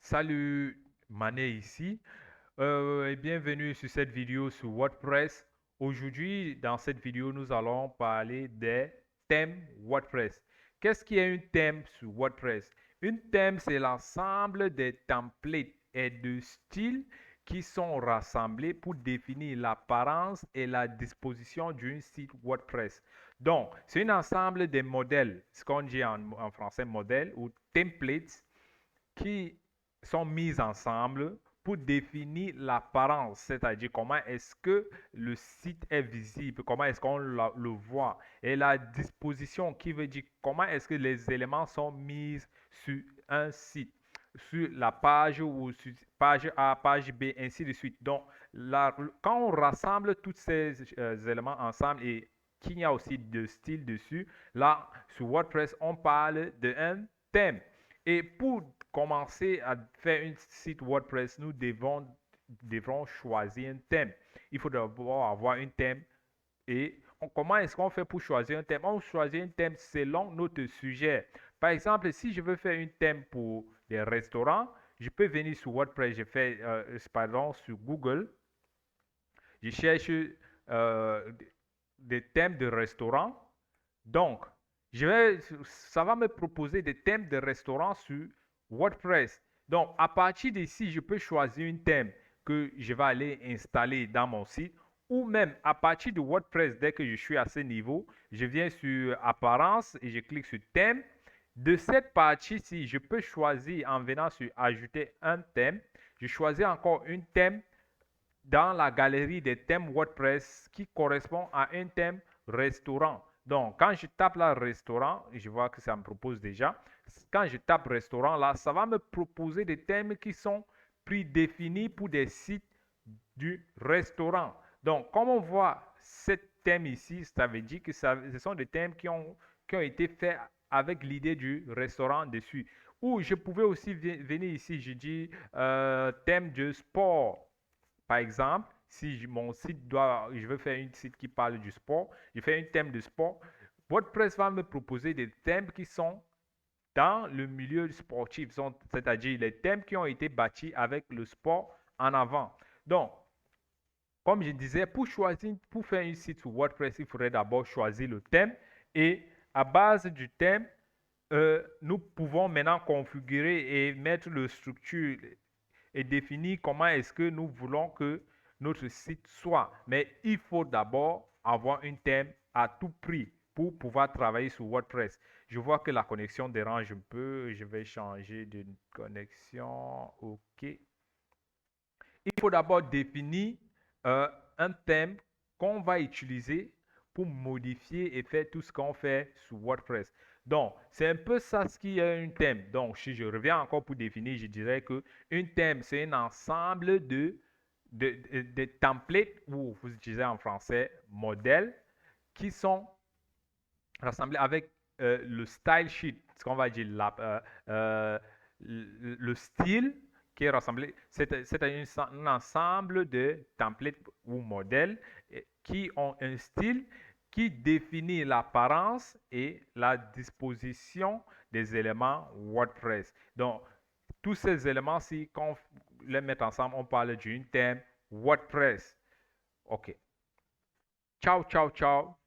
Salut, Mané ici et bienvenue sur cette vidéo sur WordPress. Aujourd'hui, dans cette vidéo, nous allons parler des thèmes WordPress. Qu'est-ce qui est un thème sur WordPress? Un thème, c'est l'ensemble des templates et de styles qui sont rassemblés pour définir l'apparence et la disposition d'un site WordPress. Donc, c'est un ensemble des modèles, ce qu'on dit en français modèles ou templates qui sont mises ensemble pour définir l'apparence, c'est-à-dire comment est-ce que le site est visible, comment est-ce qu'on le voit, et la disposition qui veut dire comment est-ce que les éléments sont mis sur un site, sur la page ou sur page A, page B, ainsi de suite. Donc, quand on rassemble tous ces éléments ensemble et qu'il y a aussi de style dessus, là, sur WordPress, on parle d'un thème. Et pour commencer à faire un site WordPress, nous devrons choisir un thème. Il faut d'abord avoir un thème. Et comment est-ce qu'on fait pour choisir un thème? On choisit un thème selon notre sujet. Par exemple, si je veux faire un thème pour des restaurants, je peux venir sur WordPress, je fais, pardon, sur Google, je cherche des thèmes de restaurants. Donc, ça va me proposer des thèmes de restaurants sur WordPress. Donc, à partir d'ici, je peux choisir un thème que je vais aller installer dans mon site ou même à partir de WordPress, dès que je suis à ce niveau, je viens sur Apparence et je clique sur Thème. De cette partie-ci, je peux choisir en venant sur Ajouter un thème. Je choisis encore un thème dans la galerie des thèmes WordPress qui correspond à un thème restaurant. Donc, quand je tape là restaurant, je vois que ça me propose déjà. Quand je tape restaurant là, ça va me proposer des thèmes qui sont prédéfinis pour des sites du restaurant. Donc, comme on voit ce thème ici, ça veut dire que ce sont des thèmes qui ont été faits avec l'idée du restaurant dessus. Ou je pouvais aussi venir ici, je dis thème de sport. Par exemple, si mon site je veux faire un site qui parle du sport, je fais un thème de sport, WordPress va me proposer des thèmes qui sont dans le milieu sportif, c'est-à-dire les thèmes qui ont été bâtis avec le sport en avant. Donc, comme je disais, pour faire un site sur WordPress, il faudrait d'abord choisir le thème et à base du thème, nous pouvons maintenant configurer et mettre le structure et définir comment est-ce que nous voulons que notre site soit. Mais il faut d'abord avoir un thème à tout prix pour pouvoir travailler sur WordPress. Je vois que la connexion dérange un peu. Je vais changer de connexion. OK. Il faut d'abord définir un thème qu'on va utiliser pour modifier et faire tout ce qu'on fait sur WordPress. Donc, c'est un peu ça ce qui est un thème. Donc, si je reviens encore pour définir, je dirais que un thème, c'est un ensemble de templates, ou vous utilisez en français, modèles, qui sont rassemblés avec le style sheet, ce qu'on va dire, le style qui est rassemblé. C'est un ensemble de templates ou modèles qui ont un style qui définit l'apparence et la disposition des éléments WordPress. Donc, tous ces éléments-ci, quand on les met ensemble, on parle d'un thème WordPress. OK. Ciao, ciao, ciao.